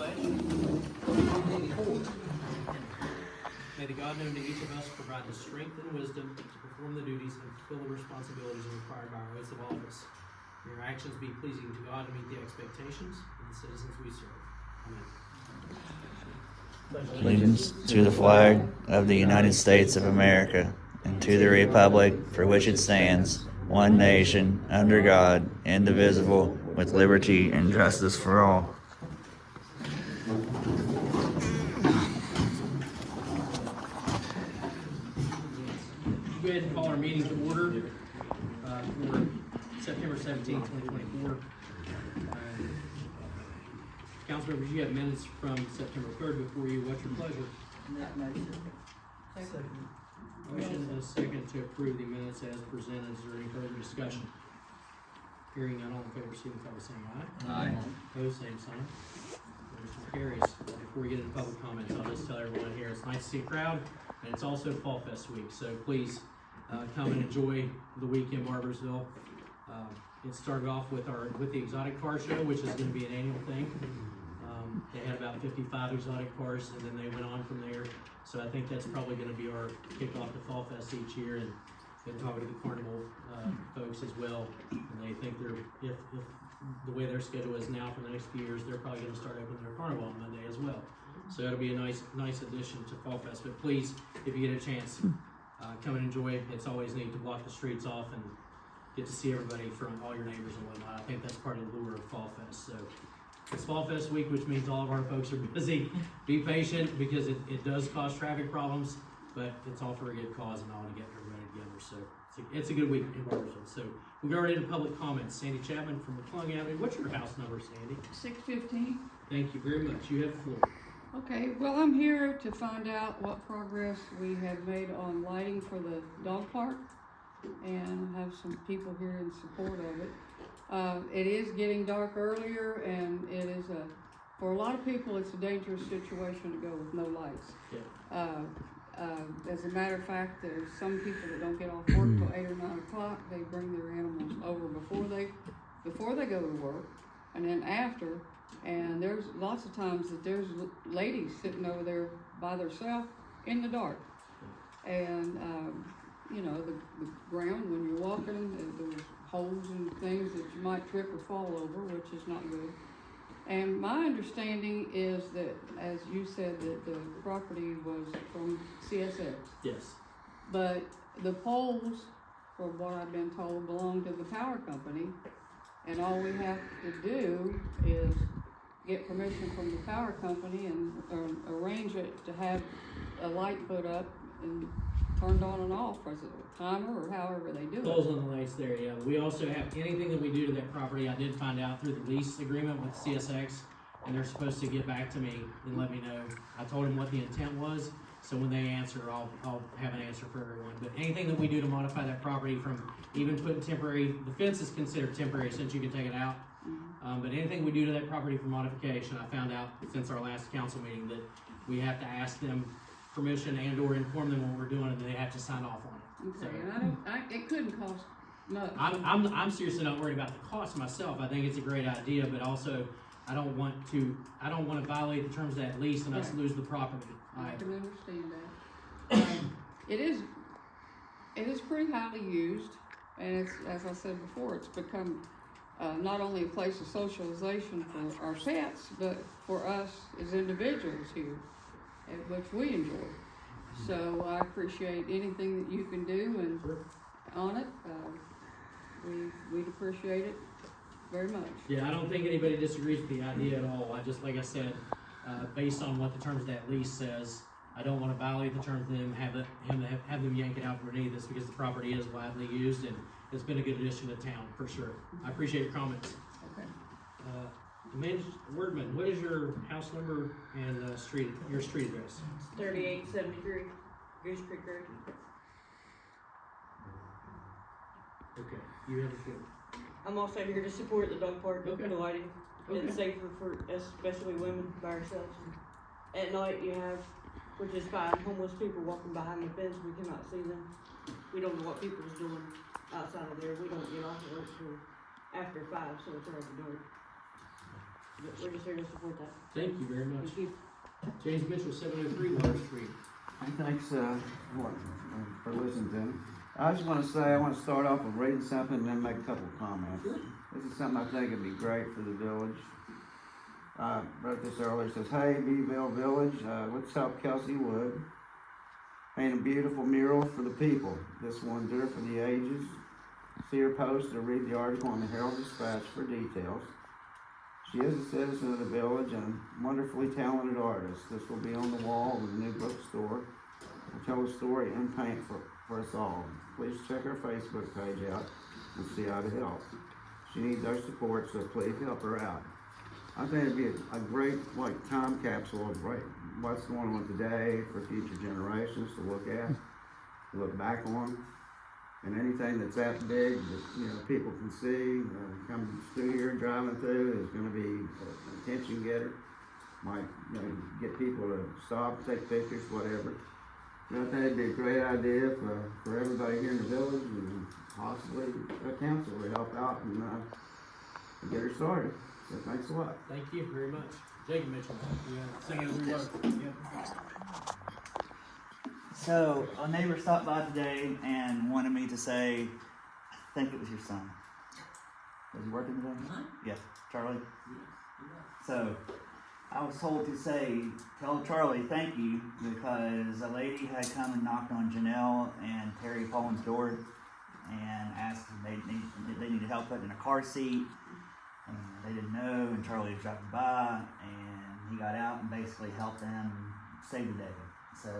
pledge. May the God known to each of us provide the strength and wisdom to perform the duties and fulfill the responsibilities required by our oaths of office. May our actions be pleasing to God and meet the expectations of the citizens we serve. Amen. Allegiance to the flag of the United States of America and to the republic for which it stands, one nation, under God, indivisible, with liberty and justice for all. Go ahead and call our meeting to order for September 17, 2024. Council members, you have minutes from September 3rd before you. What's your pleasure? Motion and a second to approve the minutes as presented. Is there any further discussion? Hearing none, all in favor, signify by saying aye. Aye. Opposed, same sign. Motion carries. Before we get into public comments, I'll just tell everyone here, it's nice to see a crowd, and it's also Fall Fest week, so please come and enjoy the week in Barboursville. It started off with the exotic car show, which is going to be an annual thing. They had about 55 exotic cars, and then they went on from there. So I think that's probably going to be our kickoff to Fall Fest each year. And been talking to the carnival folks as well, and they think if the way their schedule is now for the next few years, they're probably going to start opening their carnival on Monday as well. So that'll be a nice addition to Fall Fest. But please, if you get a chance, come and enjoy it. It's always neat to block the streets off and get to see everybody from all your neighbors and whatnot. I think that's part of the lure of Fall Fest. So it's Fall Fest week, which means all of our folks are busy. Be patient because it does cause traffic problems, but it's all for a good cause and all to get everybody together. So it's a good week in Barboursville. So we'll go right into public comments. Sandy Chapman from McClung Avenue. What's your house number, Sandy? 615. Thank you very much. You have the floor. Okay, well, I'm here to find out what progress we have made on lighting for the dog park, and I have some people here in support of it. It is getting dark earlier, and it is for a lot of people, it's a dangerous situation to go with no lights. Yeah. As a matter of fact, there's some people that don't get off work till 8 or 9 o'clock. They bring their animals over before they go to work, and then after. And there's lots of times that there's ladies sitting over there by themselves in the dark. And, the ground, when you're walking, there's holes and things that you might trip or fall over, which is not good. And my understanding is that, as you said, that the property was from CSX. Yes. But the poles, from what I've been told, belong to the power company. And all we have to do is get permission from the power company and arrange it to have a light put up and turned on and off, as a timer or however they do it. Poles on the lights there, yeah. We also have anything that we do to that property. I did find out through the lease agreement with CSX, and they're supposed to get back to me and let me know. I told them what the intent was, so when they answer, I'll have an answer for everyone. But anything that we do to modify that property, from even putting temporary, the fence is considered temporary since you can take it out. But anything we do to that property for modification, I found out since our last council meeting that we have to ask them permission and or inform them what we're doing, and they have to sign off on it. Okay, So, and it couldn't cost much. I'm seriously not worried about the cost myself. I think it's a great idea, but also I don't want to violate the terms of that lease and us lose the property. I can understand that. It is pretty highly used, and it's, as I said before, it's become not only a place of socialization for our pets, but for us as individuals here, which we enjoy. So I appreciate anything that you can do and on it. We'd appreciate it very much. Yeah, I don't think anybody disagrees with the idea at all. I just, like I said, based on what the terms of that lease says, I don't want to violate the terms of them, have them yank it out from underneath us, because the property is widely used and it's been a good addition to town for sure. I appreciate your comments. Okay. Wordman, what is your house number and your street address? 3873 Goose Creek Road. Okay, you have the floor. I'm also here to support the dog park, Okay. the lighting. It's safer for especially women by ourselves. At night you have, which is fine, homeless people walking behind the fence. We cannot see them. We don't know what people's doing outside of there. We don't get off work till after 5, so it's already dark. we're just here to support that. Thank you very much. Thank you. James Mitchell, 703 Water Street. Thanks for listening to me. I just want to say, I want to start off with reading something and then make a couple of comments. This is something I think would be great for the village. I wrote this earlier. It says, "Hey, Beeville Village, let's help Kelsey Wood paint a beautiful mural for the people. This will endure for the ages. See her post or read the article on the Herald Dispatch for details. She is a citizen of the village and a wonderfully talented artist. This will be on the wall of the new bookstore. Will tell a story in paint for us all. Please check her Facebook page out and see how to help. She needs our support, so please help her out." I think it'd be a great time capsule of what's going on today for future generations to look at, to look back on. And anything that's that big that people can see, coming through here and driving through is going to be an attention getter. Might get people to stop, take pictures, whatever. But I think it'd be a great idea for everybody here in the village and possibly a council to help out and get her started. So thanks a lot. Thank you very much. Jacob Mitchell, you singing as we go. So, a neighbor stopped by today and wanted me to say, I think it was your son. Was he working today? Yes, Charlie? So, I was told to tell Charlie thank you because a lady had come and knocked on Janelle and Terry Poland's door and asked if they needed help putting in a car seat. And they didn't know, and Charlie was driving by, and he got out and basically helped them save the day. So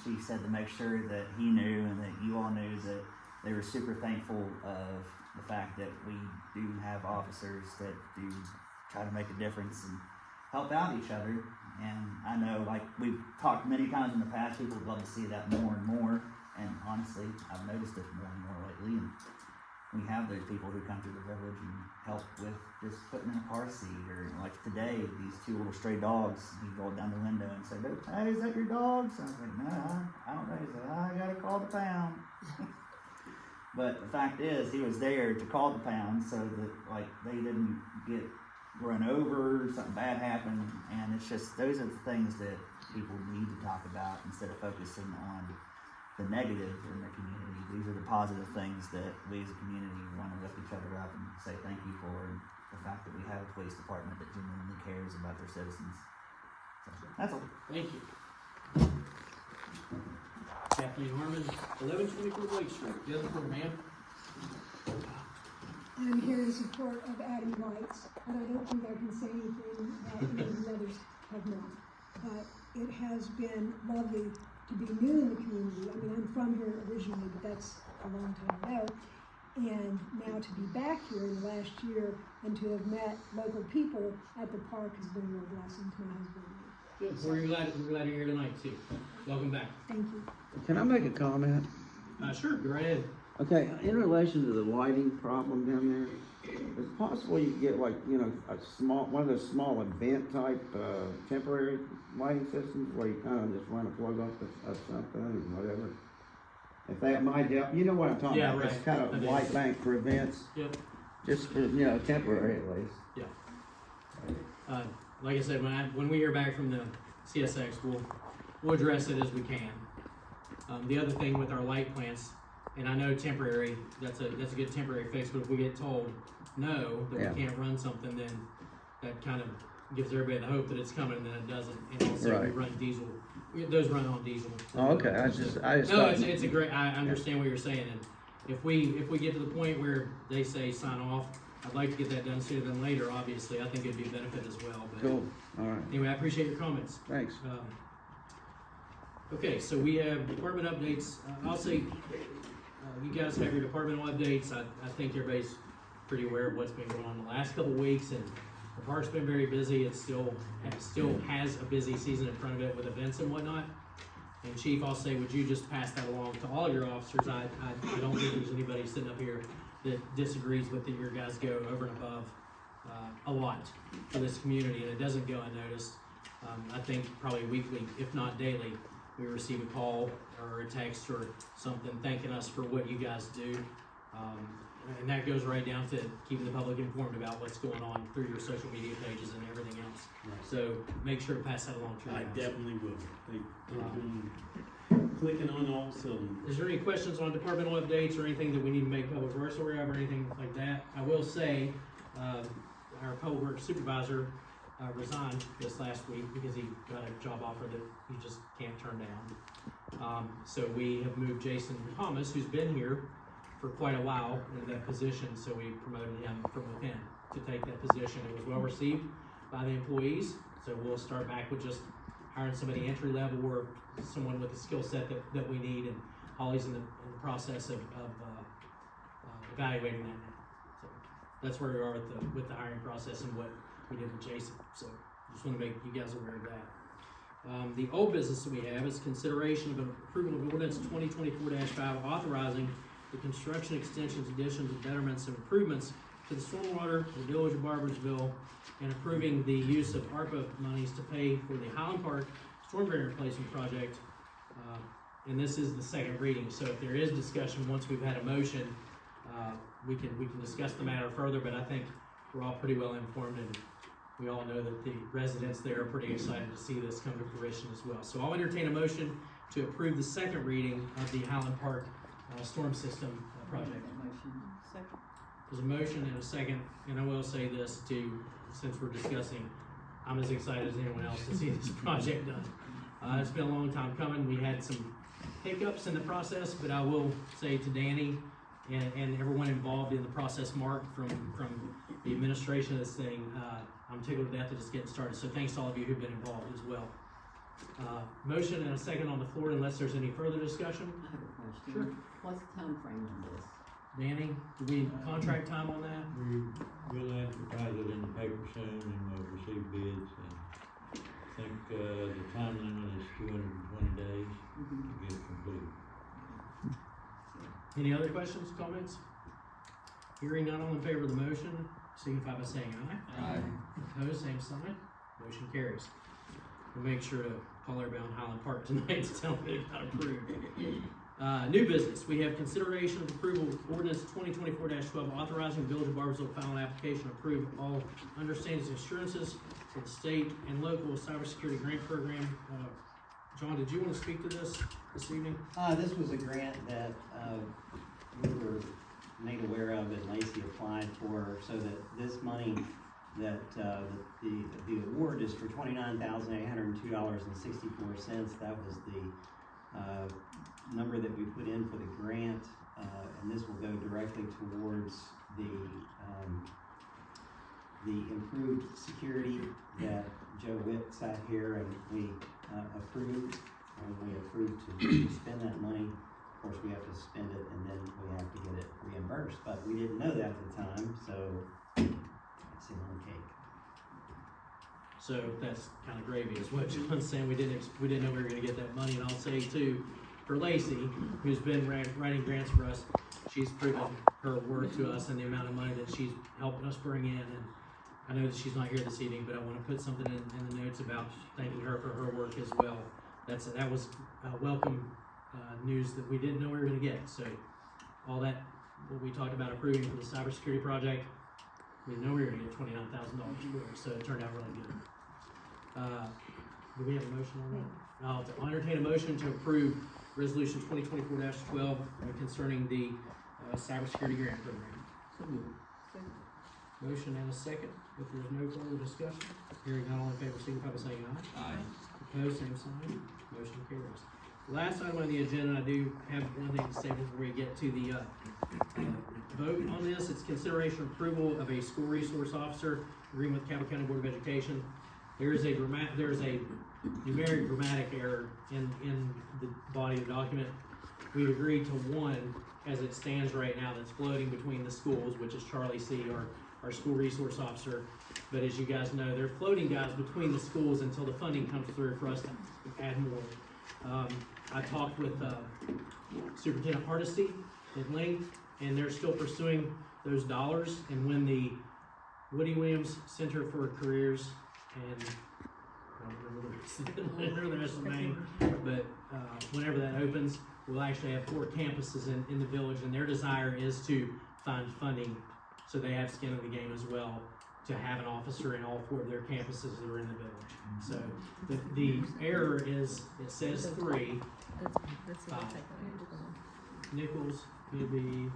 she said to make sure that he knew and that you all knew that they were super thankful of the fact that we do have officers that do try to make a difference and help out each other. And I know, we've talked many times in the past, people would love to see that more and more. And honestly, I've noticed it more and more lately. And we have those people who come to the village and help with just putting in a car seat, or like today, these two little stray dogs, he rolled down the window and said, "Hey, is that your dogs?" I was like, "No, I don't know." He said, "I gotta call the pound." But the fact is, he was there to call the pound so that they didn't get run over, something bad happened. And it's just, those are the things that people need to talk about instead of focusing on the negative in the community. These are the positive things that we as a community want to lift each other up and say thank you for, and the fact that we have a police department that genuinely cares about their citizens. So, that's all. Thank you. Kathleen Harmon, 1124 Blake Street. The other floor, ma'am. I'm here in support of adding lights, but I don't think I can say anything that the others have not. But it has been lovely to be new in the community. I mean, I'm from here originally, but that's a long time ago. And now to be back here in the last year and to have met local people at the park has been a real blessing to my husband and me. Good. We're glad you're here tonight, too. Welcome back. Thank you. Can I make a comment? Sure, go right ahead. Okay, in relation to the lighting problem down there, is it possible you could get one of those small event type temporary lighting systems where you kind of just run a plug off of something and whatever? If that might help, you know what I'm talking about. Right. It's kind of light bank for events. Yep. Just for temporary at least. Yeah. Like I said, when we hear back from the CSX, we'll address it as we can. The other thing with our light plants, and I know temporary, that's a good temporary fix, but if we get told no, that we can't run something, then that kind of gives everybody the hope that it's coming, and then it doesn't. And also we run diesel. Those run on diesel. Oh, okay. I just no, it's a great, I understand what you're saying, and if we get to the point where they say sign off, I'd like to get that done sooner than later, obviously. I think it'd be a benefit as well. But cool. All right. Anyway, I appreciate your comments. Thanks. Okay, so we have department updates. I'll say, you guys have your departmental updates. I think everybody's pretty aware of what's been going on the last couple of weeks, and the park's been very busy. It still has a busy season in front of it with events and whatnot. And Chief, I'll say, would you just pass that along to all your officers? I don't think there's anybody sitting up here that disagrees with that your guys go over and above a lot for this community, and it doesn't go unnoticed. I think probably weekly, if not daily, we receive a call or a text or something thanking us for what you guys do. and that goes right down to keeping the public informed about what's going on through your social media pages and everything else. Right. So make sure to pass that along to your I guys. definitely will. They've been clicking on all cylinders. Is there any questions on departmental updates or anything that we need to make public works aware of or anything like that? I will say, our public works supervisor resigned this last week because he got a job offer that he just can't turn down. So we have moved Jason Thomas, who's been here for quite a while, into that position, so we promoted him from within to take that position. It was well received by the employees, so we'll start back with just hiring somebody entry level or someone with the skill set that we need, and Holly's in the process of evaluating that now. So that's where we are with the hiring process and what we did with Jason. So just want to make you guys aware of that. The old business that we have is consideration of an approval of ordinance 2024-5 authorizing the construction, extensions, additions, betterments, and improvements to the stormwater of the village of Barboursville, and approving the use of ARPA monies to pay for the Highland Park storm drain replacement project. And this is the second reading, so if there is discussion, once we've had a motion, we can discuss the matter further, but I think we're all pretty well informed, and we all know that the residents there are pretty excited to see this come to fruition as well. So I'll entertain a motion to approve the second reading of the Highland Park storm system project. Second. There's a motion and a second, and I will say this too, since we're discussing, I'm as excited as anyone else to see this project done. It's been a long time coming. We had some hiccups in the process, but I will say to Danny and everyone involved in the process, Mark, from the administration of this thing, I'm tickled to death that it's getting started. So thanks to all of you who've been involved as well. Motion and a second on the floor, unless there's any further discussion. I have a question. Sure. What's the time frame on this? Danny, do we contract time on that? We'll advertise it in the paper soon and we'll receive bids, and I think, the time limit is 220 days to get it completed. Any other questions, comments? Hearing none, all in favor of the motion, signify by saying aye. Aye. Opposed, same sign. Motion carries. We'll make sure to call everybody on Highland Park tonight to tell them they got approved. New business, we have consideration of approval of ordinance 2024-12 authorizing the Village of Barboursville to file an application to approve all understandings and assurances for the state and local cybersecurity grant program. John, did you want to speak to this evening? This was a grant that, we were made aware of and Lacey applied for, so that this money that, the award is for $29,802.64. That was the, number that we put in for the grant, and this will go directly towards the improved security that Joe Witt sat here and we approved, and we approved to spend that money. Of course, we have to spend it and then we have to get it reimbursed, but we didn't know that at the time, so it's on the cake. So that's kind of gravy, is what John's saying. We didn't know we were going to get that money, and I'll say too, for Lacey, who's been writing grants for us, she's proven her worth to us and the amount of money that she's helping us bring in. And I know that she's not here this evening, but I want to put something in the notes about thanking her for her work as well. That was welcome news that we didn't know we were going to get. So all that, what we talked about approving for the cybersecurity project, we didn't know we were going to get $29,000 for it, so it turned out really good. Do we have a motion on that? I'll entertain a motion to approve Resolution 2024-12 concerning the cybersecurity grant program. Motion and a second. If there's no further discussion, hearing none, all in favor, signify by saying aye. Aye. Opposed, same sign. Motion carries. Last item on the agenda, I do have one thing to say before we get to the vote on this. It's consideration approval of a school resource officer agreement with Cabot County Board of Education. There is a numeric grammatic error in the body of the document. We've agreed to one as it stands right now that's floating between the schools, which is Charlie C., our school resource officer. But as you guys know, they're floating guys between the schools until the funding comes through for us to add more. I talked with Superintendent Hardesty at length, and they're still pursuing those dollars. And when the Woody Williams Center for Careers, and I don't remember the rest of the name, but whenever that opens, we'll actually have 4 campuses in the village, and their desire is to find funding so they have skin in the game as well to have an officer in all 4 of their campuses that are in the village. So the error is, it says 3. Nichols, Gibby, Middle,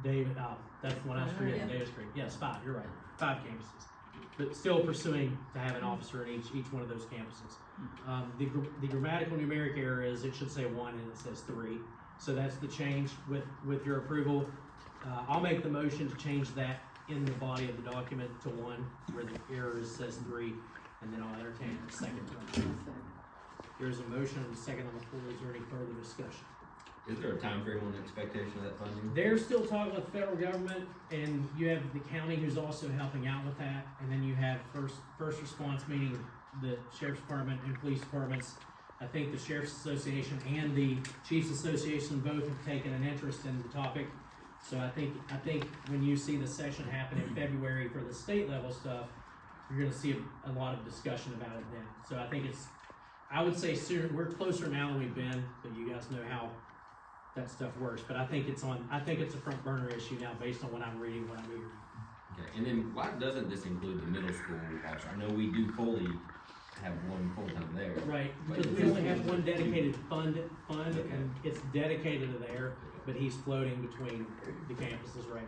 David, that's the one I was forgetting, Davis Creek. Yes, 5, you're right, 5 campuses. But still pursuing to have an officer in each one of those campuses. The grammatical numeric error is, it should say 1 and it says 3. So that's the change with your approval. I'll make the motion to change that in the body of the document to 1, where the error says 3, and then I'll entertain a second to it. There's a motion and a second on the floor. Is there any further discussion? Is there a time frame on the expectation of that funding? They're still talking with the federal government, and you have the county who's also helping out with that, and then you have first response, meaning the sheriff's department and police departments. I think the Sheriff's Association and the Chiefs Association both have taken an interest in the topic. So I think when you see the session happen in February for the state level stuff, you're gonna see a lot of discussion about it then. So I think I would say sooner, we're closer now than we've been, but you guys know how that stuff works. But I think it's a front burner issue now based on what I'm reading, what I'm hearing. Okay, and then why doesn't this include the middle school officer? I know we do fully have one full-time there. Right, But because we only have one dedicated fund, and it's dedicated to there, but he's floating between the campuses right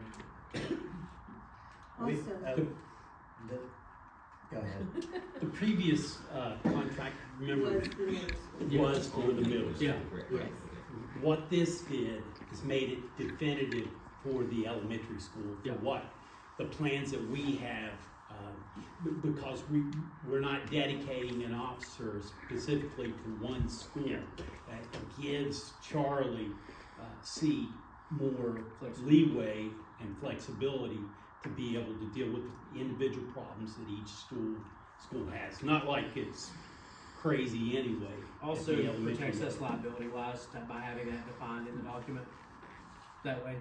now. Also, Go ahead. The previous, contract, remember, was for the middle school. Yeah. Correct, Yes. right, okay. What this did is made it definitive for the elementary school, for Yeah. what the plans that we have, because we're not dedicating an officer specifically to one school. That gives Charlie, C more leeway and flexibility to be able to deal with the individual problems that each school has. Not like it's crazy anyway. at Also the elementary protects us level. liability wise by having that defined in the document that way.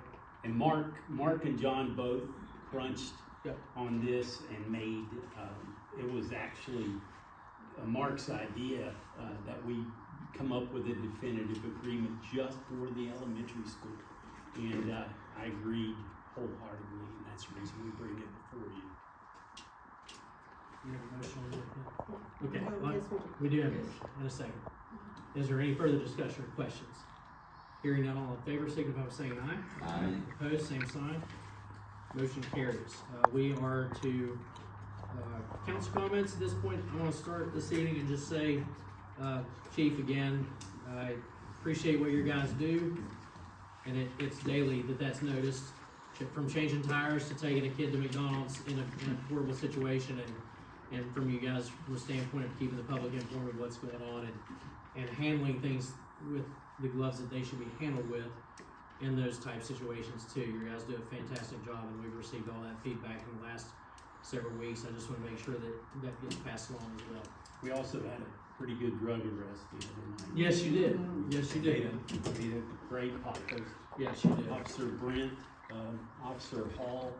And Mark and John both crunched Yep. on this and made, it was actually Mark's idea, that we come up with a definitive agreement just for the elementary school. And, I agreed wholeheartedly, and that's the reason we bring it before you. You have a motion on that? Okay, No, well, yes, we do. we do have a motion in a second. Is there any further discussion or questions? Hearing none, all in favor, signify by saying aye. Aye. Opposed, same sign. Motion carries. We are to council comments at this point. I want to start this evening and just say, Chief, again, I appreciate what your guys do, and it's daily that's noticed. From changing tires to taking a kid to McDonald's in a horrible situation, and from you guys from the standpoint of keeping the public informed of what's going on and handling things with the gloves that they should be handled with in those type situations too. You guys do a fantastic job, and we've received all that feedback in the last several weeks. I just want to make sure that gets passed along as well. We also had a pretty good drug arrest the other night. Yes, you did. Yes, you did. We had a great pot post. Yes, you did. Officer Brent, Officer Hall,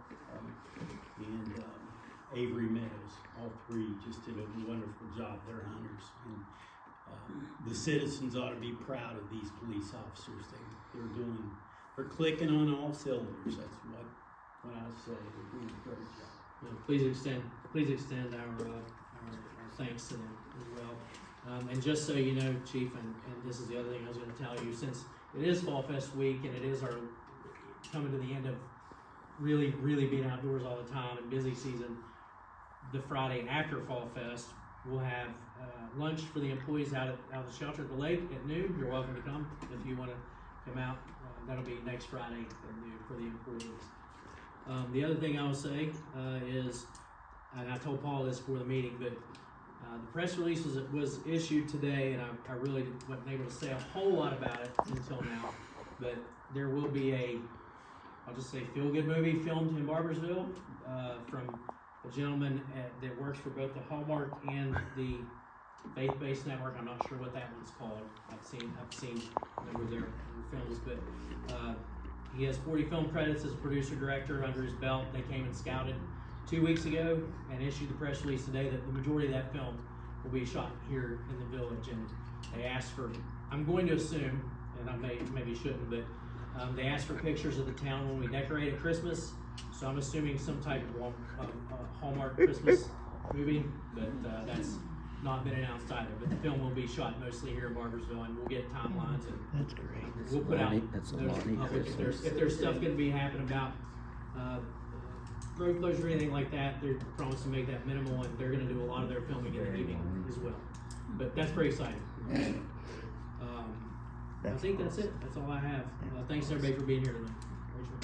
and Avery Meadows, all three just did a wonderful job. They're hunters, and the citizens ought to be proud of these police officers. They're clicking on all cylinders. That's what I say. They're doing a great job. Please extend our thanks to them as well. And just so you know, Chief, and this is the other thing I was going to tell you, since it is Fall Fest week and it is our coming to the end of really being outdoors all the time and busy season, the Friday after Fall Fest, we'll have lunch for the employees out at the shelter at the lake at noon. You're welcome to come if you want to come out. That'll be next Friday at noon for the employees. The other thing I will say is, and I told Paul this before the meeting, but the press release was issued today, and I really wasn't able to say a whole lot about it until now. But there will be I'll just say feel-good movie filmed in Barboursville from a gentleman that works for both the Hallmark and the Faith-Based Network. I'm not sure what that one's called. I've seen a number of their films, but he has 40 film credits as a producer-director under his belt. They came and scouted 2 weeks ago and issued the press release today that the majority of that film will be shot here in the village. And they asked for, I'm going to assume, and I maybe shouldn't, but They asked for pictures of the town when we decorate at Christmas, so I'm assuming some type of Hallmark Christmas movie, but that's not been announced either. But the film will be shot mostly here in Barboursville, and we'll get timelines and That's great. we'll put out That's a those, Lonnie if there's stuff gonna be happening about road closure or anything like that, they're promising to make that minimal, and they're gonna do a lot of their filming in the evening as well. But that's very exciting. I think that's it. That's all I have. Thanks everybody for being here tonight. Rachel.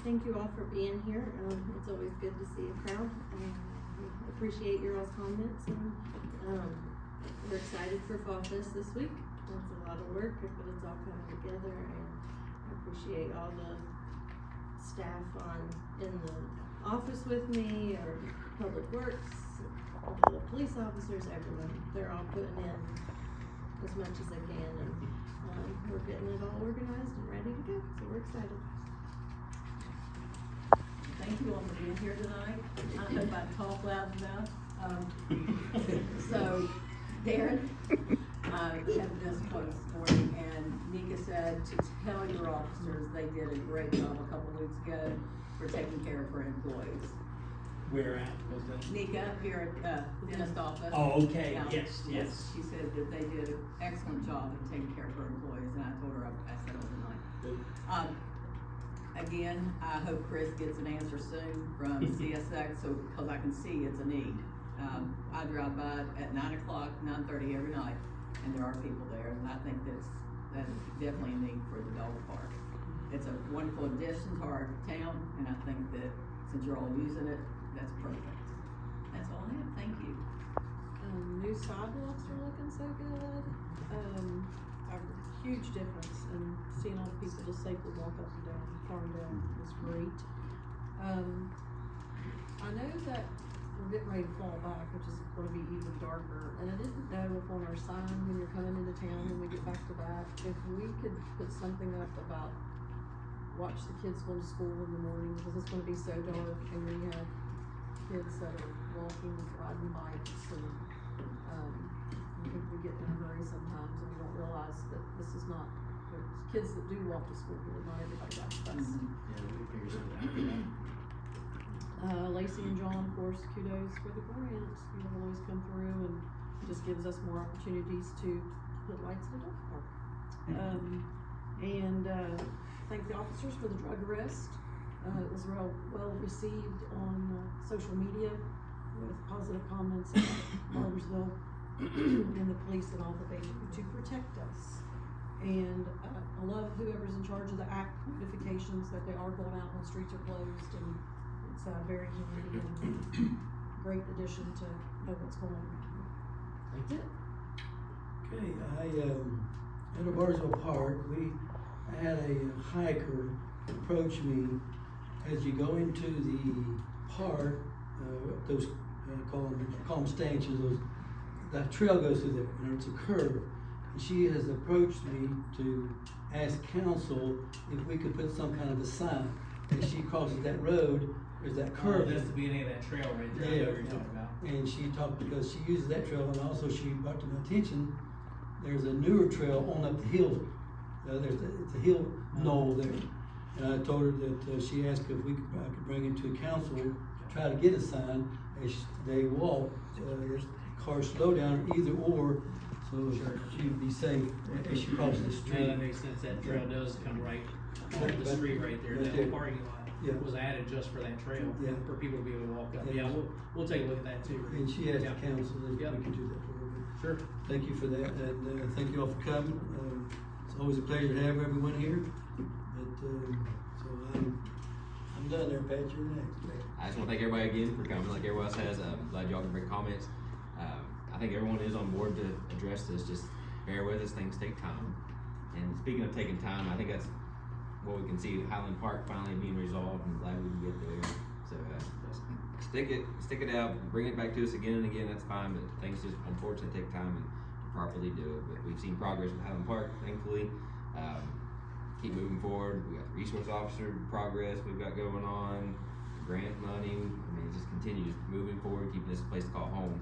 Thank you all for being here. It's always good to see a crowd. We appreciate your all's comments, and we're excited for Fall Fest this week. It's a lot of work, but it's all coming together, and I appreciate all the staff in the office with me, or Public Works, the police officers, everyone. They're all putting in as much as they can, and we're getting it all organized and ready to go, so we're excited. Thank you all for being here tonight. I don't know if I talk loud enough. So, Darren, had this quote this morning, and Nika said to tell your officers they did a great job a couple weeks ago for taking care of her employees. Where at was that? Nika, here at the dentist office. Oh, okay, Yeah, yes, yes. She said that they did an excellent job in taking care of her employees, and I told her I would pass that on tonight. Again, I hope Chris gets an answer soon from CSX, because I can see it's a need. I drive by at 9 o'clock, 9:30 every night, and there are people there, and I think that is definitely a need for the dog park. It's a wonderful addition to our town, and I think that since you're all using it, that's perfect. That's all I have, thank you. New sidewalks are looking so good. A huge difference in seeing all the people just safely walk up and down Farmdale is great. I know that we're getting ready to fall back, which is gonna be even darker, and I didn't know if on our sign when you're coming into town, when we get back to that, if we could put something up about watch the kids go to school in the morning, because it's gonna be so dark, and we have kids that are walking, riding bikes, and I think we get in a hurry sometimes, and we don't realize that this is not, there's kids that do walk to school, but not everybody rides the bus. Yeah, we figure something out. Lacey and John, of course, kudos for the grants, always come through and just gives us more opportunities to put lights in the dog park. Thank the officers for the drug arrest. It was well received on social media with positive comments about Barboursville and the police and all that they do to protect us. And I love whoever's in charge of the act notifications, that they are going out when streets are closed, and it's very handy and great addition to know what's going on. That's it. Okay, at a Barboursville Park, I had a hiker approach me as you go into the park, those, call them stanchions, that trail goes through there, and it's a curve. And she has approached me to ask council if we could put some kind of a sign. As she crosses that road, there's that curve. That's the beginning of that trail right there. Yeah. That you're talking about. And she talked, because she uses that trail, and also she brought to my attention, there's a newer trail on up the hill. It's a hill knoll there. And I told her that she asked if I could bring it to council, try to get a sign as they walk. Cars slow down, either or, so she'd be safe as she crosses the street. Yeah, that makes sense. That trail does come right off the street right there. That whole parking lot was added just for that trail, for people to be able to walk up. Yeah, we'll take a look at that too. And she asked the council if we could do that for her. Sure. Thank you for that, and thank you all for coming. It's always a pleasure to have everyone here. But so I'm done there, Pat. You're next. I just want to thank everybody again for coming, like everyone else has. I'm glad y'all can bring comments. I think everyone is on board to address this. Just bear with us, things take time. And speaking of taking time, I think that's what we can see Highland Park finally being resolved, and glad we can get there. So just stick it out, bring it back to us again and again, that's fine, but things just unfortunately take time and to properly do it. But we've seen progress with Highland Park, thankfully. Keep moving forward. We got the resource officer progress we've got going on, grant money. I mean, it just continues moving forward, keeping this place to call home.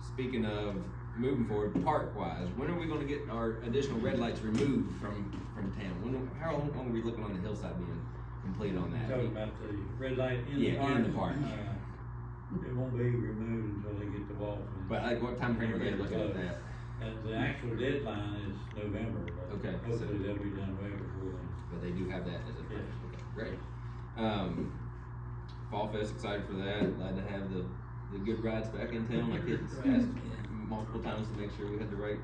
Speaking of moving forward, park-wise, when are we gonna get our additional red lights removed from town? How long are we looking on the hillside being completed on that? Talking about the red light in the park? Yeah, in the park. It won't be removed until they get the ball finished. But like, what time frame are they looking at that? And the actual deadline is November, but Okay, so- hopefully they'll be done way before then. But they do have that as a Yes. Okay, great. Fall Fest, excited for that. Glad to have the good rides back in town. My kids asked multiple times to make sure we had the right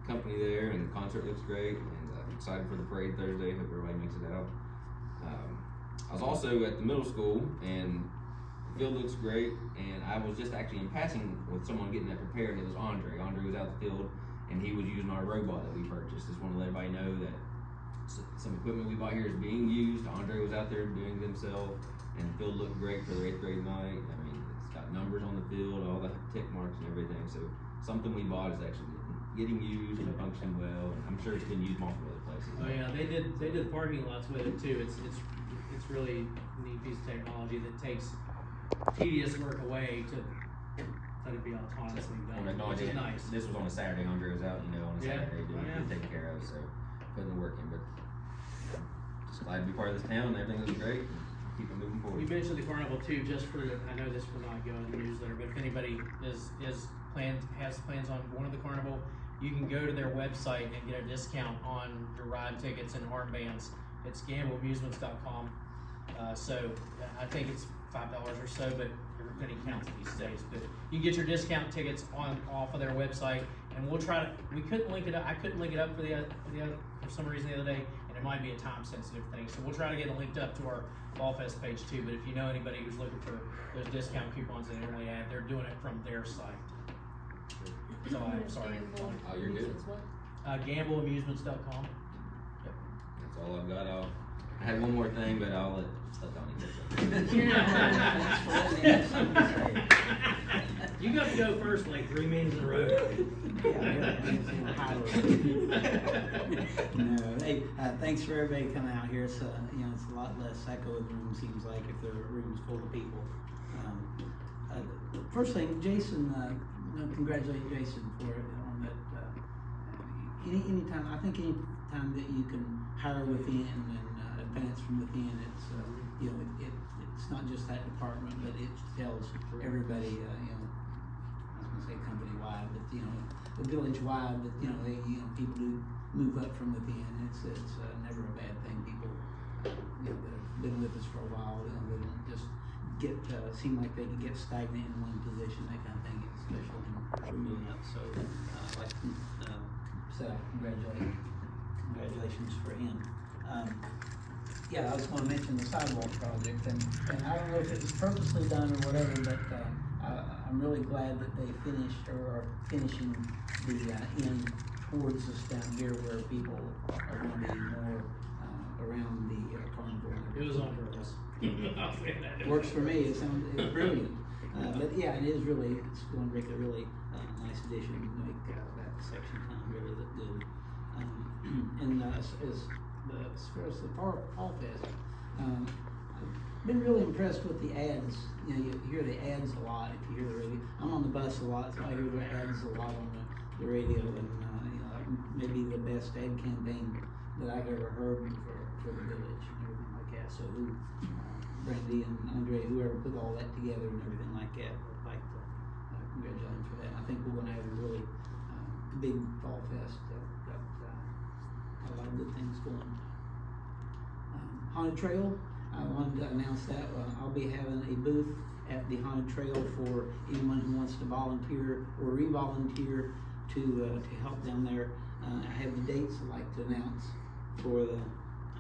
company there, and the concert looks great. And excited for the parade Thursday. Hope everybody makes it out. I was also at the middle school, and the field looks great. And I was just actually in passing with someone getting that prepared. It was Andre. Andre was out the field, and he was using our robot that we purchased. Just want to let everybody know that some equipment we bought here is being used. Andre was out there doing it himself, and the field looked great for their 8th grade night. I mean, it's got numbers on the field, all the tick marks and everything. So something we bought is actually getting used and functioning well. And I'm sure it's been used multiple other places. Oh yeah, they did parking lots with it too. It's really a neat piece of technology that takes tedious work away to let it be autonomously done, which is nice. This was on a Saturday. Andre was out, on a Yeah. Saturday doing it, taken care of, so putting the work in. But just glad to be part of this town. Everything is great. Keep it moving forward. We mentioned the carnival too, just for I know this will not go in the newsletter, but if anybody has plans on going to the carnival, you can go to their website and get a discount on your ride tickets and armbands. It's gambleamusements.com. So I think it's $5 or so, but every penny counts these days. But you can get your discount tickets off of their website, and we'll try to. We couldn't link it up. I couldn't link it up for for some reason the other day, and it might be a time sensitive thing. So we'll try to get it linked up to our Fall Fest page too. But if you know anybody who's looking for those discount coupons they normally add, they're doing it from their site. So I'm sorry. Oh, you're good. Gambleamusements.com. Yep. That's all I've got. I had one more thing, but I'll let Donnie get You got to go first like 3 meetings in a row. No, hey, thanks for everybody coming out here. It's it's a lot less echo in the room, seems like, if the room's full of people. First thing, Jason, congratulate Jason for it on that. Anytime that you can hire within and advance from within, it's it's not just that department, but it tells everybody. I was going to say company wide, but the village wide. That they people do move up from within. It's never a bad thing. People that have been with us for a while, they don't just get seem like they can get stagnant in one position, that kind of thing, especially when we're moving up. So like congratulations for him. I was going to mention the sidewalk project, and I don't know if it was purposely done or whatever, but I'm really glad that they finished or are finishing the end towards us down here where people are going to be more around the carnival. It was on purpose. I'll say that. Works for me. It's brilliant. But yeah, it's going to make a really nice addition to make that section kind of really look good. And as far as the Fall Fest, I've been really impressed with the ads. You hear the ads a lot if you hear the radio. I'm on the bus a lot, so I hear the ads a lot on the radio, and maybe the best ad campaign that I've ever heard for the village and everything like that. So Brandy and Andre, whoever put all that together and everything like that, I'd like to congratulate them for that. I think we're going to have a really big Fall Fest. Got a lot of good things going. Haunted Trail, I wanted to announce that I'll be having a booth at the Haunted Trail for anyone who wants to volunteer or re-volunteer to help down there. I have the dates I'd like to announce for the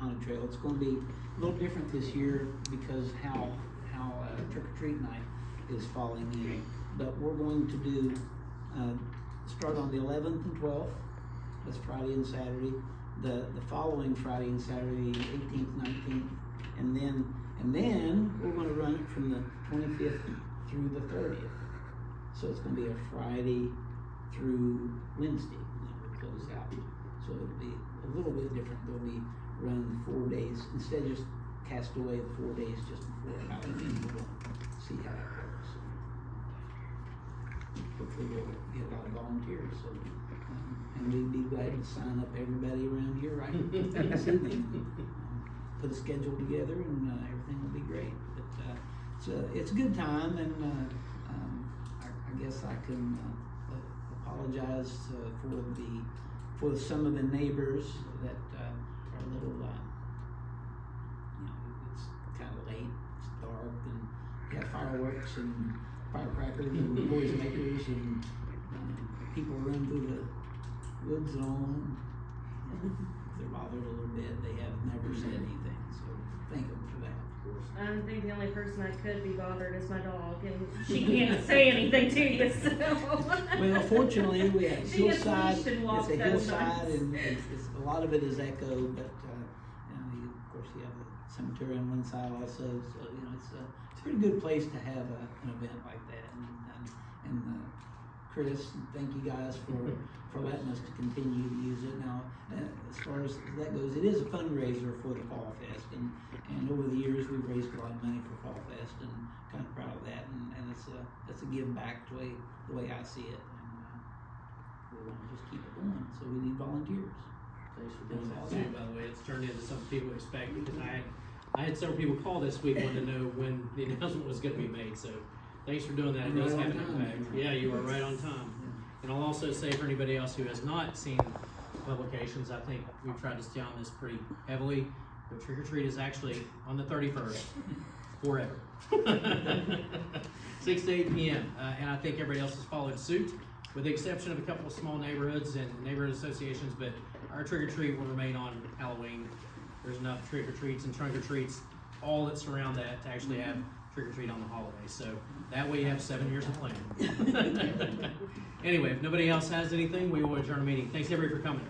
Haunted Trail. It's going to be a little different this year because how Trick or Treat Night is falling in. But we're going to do start on the 11th and 12th. That's Friday and Saturday. The following Friday and Saturday, 18th, 19th, and then we're going to run it from the 25th through the 30th. So it's going to be a Friday through Wednesday, and then we'll close out. So it'll be a little bit different. They'll be run 4 days instead of just cast away the 4 days just before Halloween. We'll see how that works. Hopefully hopefully we'll get a lot of volunteers, so. And we'd be glad to sign up everybody around here right this evening. Put a schedule together and, everything will be great. But, it's a good time, and, I guess I can, apologize, for some of the neighbors that, are a little, it's kinda late, it's dark, and you have fireworks and firecrackers and noise makers, and, people run through the woods and all, and if they're bothered a little bit, they have never said anything, so thank them for that. I think the only person that could be bothered is my dog, and she can't say anything to you, so. Well, fortunately, we have She gets hillside, leashed and walked it's a hillside, sometimes. and it's, a lot of it is echo, but, of course, you have a cemetery on one side also, so, it's a pretty good place to have an event like that, and Chris, thank you guys for letting us to continue to use it. Now, as far as that goes, it is a fundraiser for the Fall Fest, and over the years, we've raised a lot of money for Fall Fest, and kind of proud of that, and it's a give back the way I see it, and we want to just keep it going, so we need volunteers. Thanks for doing that too, by the way. It's turned into something people expect, because I had several people call this week wanting to know when the announcement was gonna be made, so thanks for doing that. It does have an impact. Yeah, you are right on time. And I'll also say for anybody else who has not seen publications, I think we've tried to stay on this pretty heavily, but Trick or Treat is actually on the 31st, forever. 6 to 8 p.m. And I think everybody else has followed suit, with the exception of a couple of small neighborhoods and neighborhood associations, but our Trick or Treat will remain on Halloween. There's enough trick or treats and trunk or treats, all that surround that, to actually have trick or treat on the holiday. So that way you have 7 years of planning. Anyway, if nobody else has anything, we will adjourn the meeting. Thanks everybody for coming.